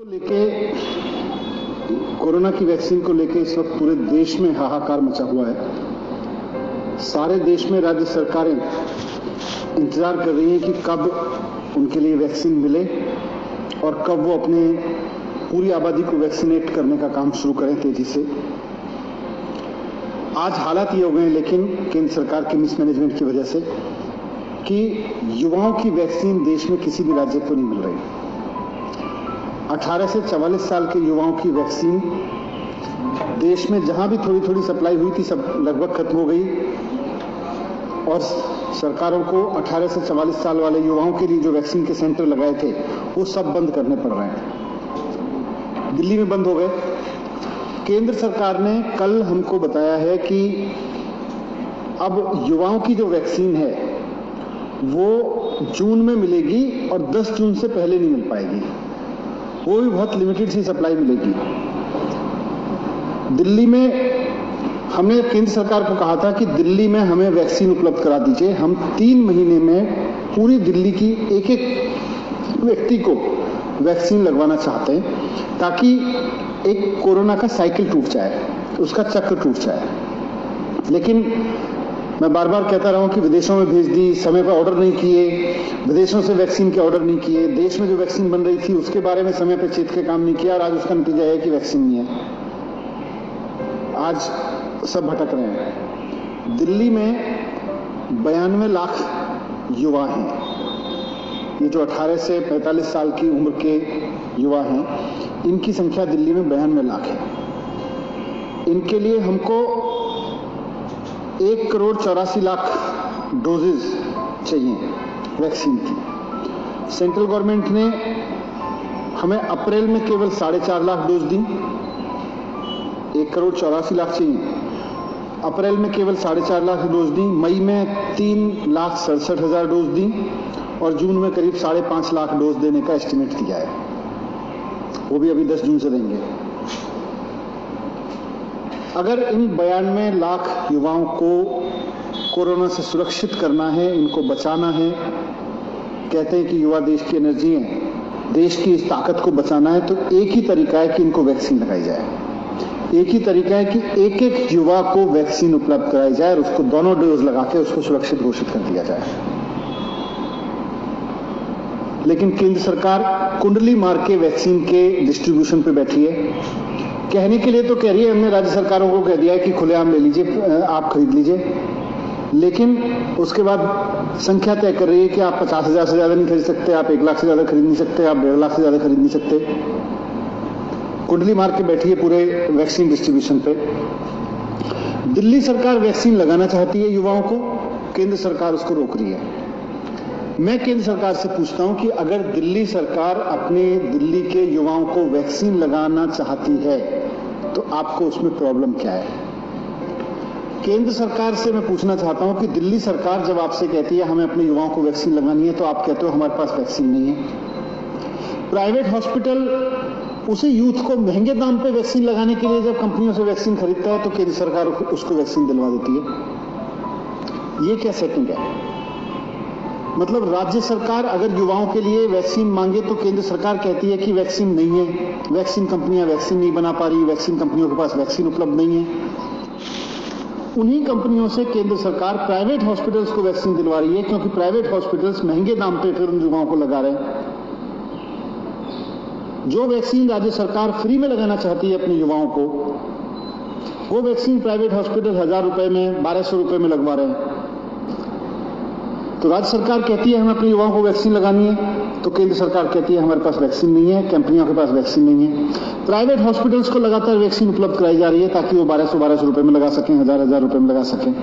को लेके कोरोना की वैक्सीन को लेके इस वक्त पूरे देश में हाहाकार मचा हुआ है। सारे देश में राज्य सरकारें इंतजार कर रही हैं कि कब उनके लिए वैक्सीन मिले और कब वो अपने पूरी आबादी को वैक्सीनेट करने का काम शुरू करें तेजी से। आज हालात ये हो गए हैं लेकिन केंद्र सरकार की मिसमैनेजमेंट की वजह से कि युवाओं की वैक्सीन देश में किसी भी राज्य को नहीं मिल रही। 18 से 44 साल के युवाओं की वैक्सीन देश में जहां भी थोड़ी थोड़ी सप्लाई हुई थी सब लगभग खत्म हो गई और सरकारों को 18 से 44 साल वाले युवाओं के लिए जो वैक्सीन के सेंटर लगाए थे वो सब बंद करने पड़ रहे हैं। दिल्ली में बंद हो गए। केंद्र सरकार ने कल हमको बताया है कि अब युवाओं की जो वैक्सीन है वो जून में मिलेगी और 10 जून से पहले नहीं मिल पाएगी। वो भी बहुत लिमिटेड सी सप्लाई मिलेगी। दिल्ली में हमने केंद्र सरकार को कहा था कि दिल्ली में हमें वैक्सीन उपलब्ध करा दीजिए। हम 3 महीने में पूरी दिल्ली की एक एक व्यक्ति को वैक्सीन लगवाना चाहते हैं ताकि एक कोरोना का साइकिल टूट जाए, उसका चक्र टूट जाए। लेकिन मैं बार बार कहता रहा हूं कि विदेशों में भेज दी, समय पर ऑर्डर नहीं किए, विदेशों से वैक्सीन के ऑर्डर नहीं किए, देश में जो वैक्सीन बन रही थी उसके बारे में समय पर चेत के काम नहीं किया और आज उसका नतीजा है कि वैक्सीन नहीं है। आज सब भटक रहे हैं। दिल्ली में 92 लाख युवा हैं। ये जो 18 से 45 साल की उम्र के युवा हैं, इनकी संख्या दिल्ली में 92 लाख है। इनके लिए हमको 1,84,00,000 डोजेज चाहिए वैक्सीन की। सेंट्रल गवर्नमेंट ने हमें अप्रैल में केवल 4.5 लाख डोज दी। 1,84,00,000 चाहिए। अप्रैल में केवल 4.5 लाख डोज दी। मई में 3,67,000 डोज दी और जून में करीब 5.5 लाख डोज देने का एस्टिमेट दिया है। वो भी अभी 10 जून से देंगे। अगर इन 92 लाख युवाओं को कोरोना से सुरक्षित करना है, इनको बचाना है, कहते हैं कि युवा देश की एनर्जी है, देश की इस ताकत को बचाना है, तो एक ही तरीका है कि इनको वैक्सीन लगाई जाए। एक ही तरीका है कि एक एक युवा को वैक्सीन उपलब्ध कराई जाए और उसको दोनों डोज लगा के उसको सुरक्षित घोषित कर दिया जाए। लेकिन केंद्र सरकार कुंडली मार के वैक्सीन के डिस्ट्रीब्यूशन पे बैठी है। कहने के लिए तो कह रही है, हमने राज्य सरकारों को कह दिया है कि खुलेआम ले लीजिए, आप खरीद लीजिए, लेकिन उसके बाद संख्या तय कर रही है कि आप 50,000 से ज्यादा नहीं खरीद सकते, आप 1 लाख से ज्यादा खरीद नहीं सकते, आप 1.5 लाख से ज्यादा खरीद नहीं सकते। कुंडली मार के बैठी है पूरे वैक्सीन डिस्ट्रीब्यूशन पे। दिल्ली सरकार वैक्सीन लगाना चाहती है युवाओं को, केंद्र सरकार उसको रोक रही है। मैं केंद्र सरकार से पूछता हूं कि अगर दिल्ली सरकार अपने दिल्ली के युवाओं को वैक्सीन लगाना चाहती है तो आपको उसमें प्रॉब्लम क्या है? केंद्र सरकार से मैं पूछना चाहता हूं कि दिल्ली सरकार जब आपसे कहती है हमें अपने युवाओं को वैक्सीन लगानी है तो आप कहते हो हमारे पास वैक्सीन नहीं है। प्राइवेट हॉस्पिटल उसे यूथ को महंगे दाम पे वैक्सीन लगाने के लिए जब कंपनियों से वैक्सीन खरीदता है तो केंद्र सरकार उसको वैक्सीन दिलवा देती है। ये क्या सेटिंग है? मतलब राज्य सरकार अगर युवाओं के लिए वैक्सीन मांगे तो केंद्र सरकार कहती है कि वैक्सीन नहीं है, वैक्सीन कंपनियां वैक्सीन नहीं बना पा रही, वैक्सीन कंपनियों के पास वैक्सीन उपलब्ध नहीं है। उन्हीं कंपनियों से केंद्र सरकार प्राइवेट हॉस्पिटल्स को वैक्सीन दिलवा रही है क्योंकि प्राइवेट हॉस्पिटल्स महंगे दाम पे फिर उन युवाओं को लगा रहे हैं। जो वैक्सीन राज्य सरकार फ्री में लगाना चाहती है अपने युवाओं को, वो वैक्सीन प्राइवेट हॉस्पिटल 1,000 रुपए में, 1,200 रुपए में लगवा रहे हैं। तो राज्य सरकार कहती है हमें अपने युवाओं को वैक्सीन लगानी है तो केंद्र सरकार कहती है हमारे पास वैक्सीन नहीं है, कंपनियों के पास वैक्सीन नहीं है। प्राइवेट हॉस्पिटल्स को लगातार वैक्सीन उपलब्ध कराई जा रही है ताकि वो 1,200 रुपए में लगा सकें, 1,000 रुपए में लगा सकें।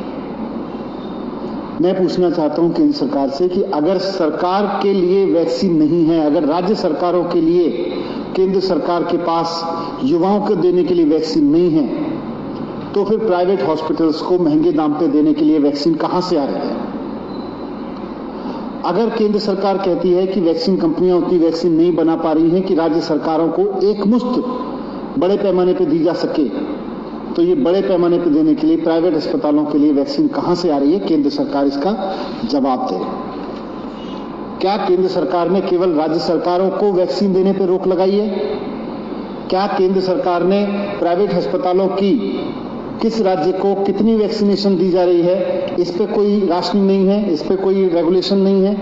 मैं पूछना चाहता हूं केंद्र सरकार से कि अगर सरकार के लिए वैक्सीन नहीं है, अगर राज्य सरकारों के लिए केंद्र सरकार के पास युवाओं को देने के लिए वैक्सीन नहीं है तो फिर प्राइवेट हॉस्पिटल्स को महंगे दाम पे देने के लिए वैक्सीन कहां से आ रही है? अगर केंद्र सरकार कहती है कि वैक्सीन कंपनियां उतनी वैक्सीन नहीं बना पा रही हैं कि राज्य सरकारों को एक मुश्त बड़े पैमाने पर दी जा सके, तो ये बड़े पैमाने पर देने के लिए प्राइवेट अस्पतालों के लिए वैक्सीन कहां से आ रही है? केंद्र सरकार इसका जवाब दे। क्या केंद्र सरकार ने केवल राज्य सरकारों को वैक्सीन देने पर रोक लगाई है? क्या केंद्र सरकार ने प्राइवेट अस्पतालों की किस राज्य को कितनी वैक्सीनेशन दी जा रही है, इस पे कोई राशनिंग नहीं है, इस पे कोई रेगुलेशन नहीं है।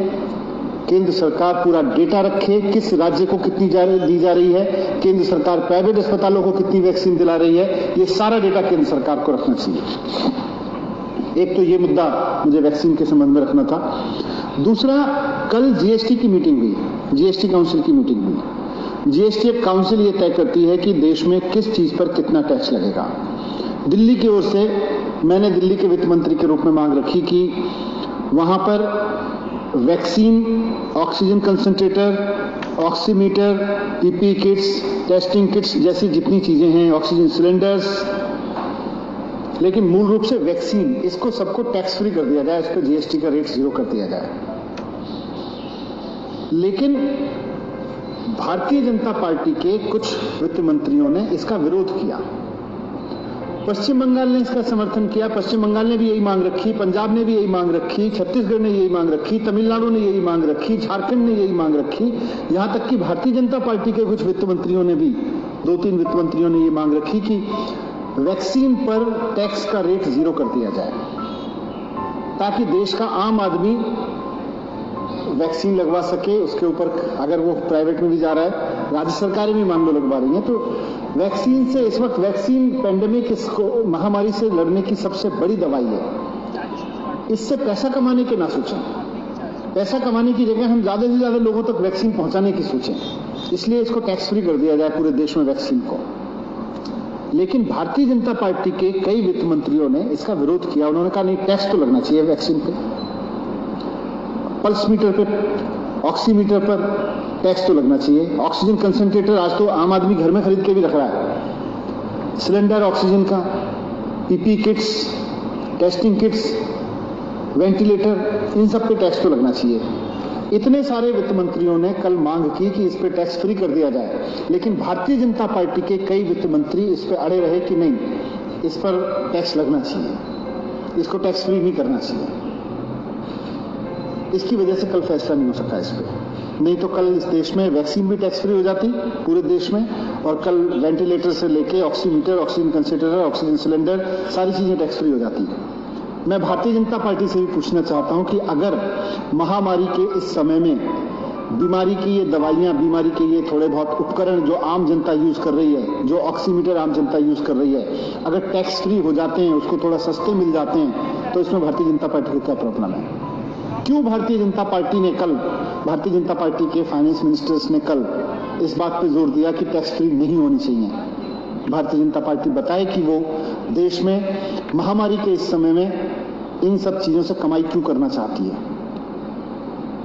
केंद्र सरकार पूरा डेटा रखे, किस राज्य को कितनी दी जा रही है, केंद्र सरकार प्राइवेट अस्पतालों को कितनी वैक्सीन दिला रही है, ये सारा डेटा केंद्र सरकार को रखना चाहिए। एक तो ये मुद्दा मुझे वैक्सीन के संबंध में रखना था। दूसरा, कल जीएसटी की मीटिंग हुई, जीएसटी काउंसिल की मीटिंग हुई। जीएसटी काउंसिल ये तय करती है कि देश में किस चीज पर कितना टैक्स लगेगा। दिल्ली की ओर से मैंने दिल्ली के वित्त मंत्री के रूप में मांग रखी कि वहां पर vaccine, oxygen concentrator, oximeter, PP kits, testing kits जैसी जितनी चीजें हैं, ऑक्सीजन सिलेंडर्स, लेकिन मूल रूप से वैक्सीन, इसको सबको टैक्स फ्री कर दिया जाए, इस पर जीएसटी का रेट 0 कर दिया जाए। लेकिन भारतीय जनता पार्टी के कुछ वित्त मंत्रियों ने इसका विरोध किया। पश्चिम बंगाल ने इसका समर्थन किया, पश्चिम बंगाल ने भी यही मांग रखी, पंजाब ने भी यही मांग रखी, छत्तीसगढ़ ने यही मांग रखी, तमिलनाडु ने यही मांग रखी, झारखंड ने यही मांग रखी, यहां तक कि भारतीय जनता पार्टी के कुछ वित्त मंत्रियों ने भी, 2-3 वित्त मंत्रियों ने ये मांग रखी कि वैक्सीन पर टैक्स का रेट 0 कर दिया जाए, ताकि देश का आम आदमी वैक्सीन लगवा सके। उसके ऊपर अगर वो प्राइवेट में भी जा रहा है, राज्य सरकारें भी मान लो लगवा रही हैं, तो वैक्सीन से इस वक्त वैक्सीन पेंडेमिक, इसको महामारी से लड़ने की सबसे बड़ी दवाई है। इससे पैसा कमाने के ना सोचें, पैसा कमाने की जगह हम ज्यादा से ज्यादा लोगों तक वैक्सीन पहुंचाने की सोचें। इसलिए इसको टैक्स फ्री कर दिया जाए पूरे देश में वैक्सीन को। लेकिन भारतीय जनता पार्टी के कई वित्त मंत्रियों ने इसका विरोध किया। उन्होंने कहा नहीं, टैक्स तो लगना चाहिए वैक्सीन पे, पल्स मीटर पे, ऑक्सीमीटर पर टैक्स तो लगना चाहिए। ऑक्सीजन कंसंट्रेटर आज तो आम आदमी घर में खरीद के भी रख रहा है, सिलेंडर ऑक्सीजन का, PP kits, testing kits, ventilator, इन सब पे टैक्स तो लगना चाहिए। इतने सारे वित्त मंत्रियों ने कल मांग की कि इस पे टैक्स फ्री कर दिया जाए, लेकिन भारतीय जनता पार्टी के कई वित्त मंत्री इस पे अड़े रहे कि नहीं, इस पर टैक्स लगना चाहिए, इसको टैक्स फ्री नहीं करना चाहिए। इसकी वजह से कल फैसला नहीं हो सका इस पे। नहीं तो कल इस देश में वैक्सीन भी टैक्स फ्री हो जाती पूरे देश में, और कल वेंटिलेटर से लेके oximeter, oxygen concentrator, oxygen cylinder, सारी चीजें टैक्स फ्री हो जाती है। मैं भारतीय जनता पार्टी से भी पूछना चाहता हूं कि अगर महामारी के इस समय में बीमारी की ये दवाइयां, बीमारी के ये थोड़े बहुत उपकरण जो आम जनता यूज कर रही है, जो ऑक्सीमीटर आम जनता यूज कर रही है, अगर टैक्स फ्री हो जाते हैं, उसको थोड़ा सस्ते मिल जाते हैं, तो इसमें भारतीय जनता पार्टी को क्या प्रॉब्लम है? क्यों भारतीय जनता पार्टी ने कल, भारतीय जनता पार्टी के फाइनेंस मिनिस्टर्स ने कल इस बात पे जोर दिया कि टैक्स फ्री नहीं होनी चाहिए? भारतीय जनता पार्टी बताए कि वो देश में महामारी के इस समय में इन सब चीजों से कमाई क्यों करना चाहती है।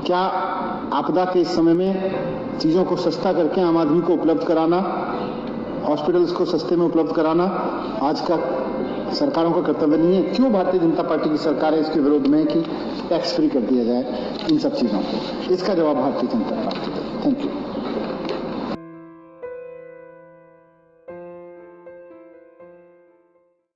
क्या आपदा के इस समय में चीजों को सस्ता करके आम आदमी को उपलब्ध कराना, हॉस्पिटल्स को सस्ते में उपलब्ध कराना आज का सरकारों का कर्तव्य नहीं है? क्यों भारतीय जनता पार्टी की सरकार है इसके विरोध में कि टैक्स फ्री कर दिया जाए इन सब चीजों को? इसका जवाब भारतीय जनता पार्टी देगी। Thank you.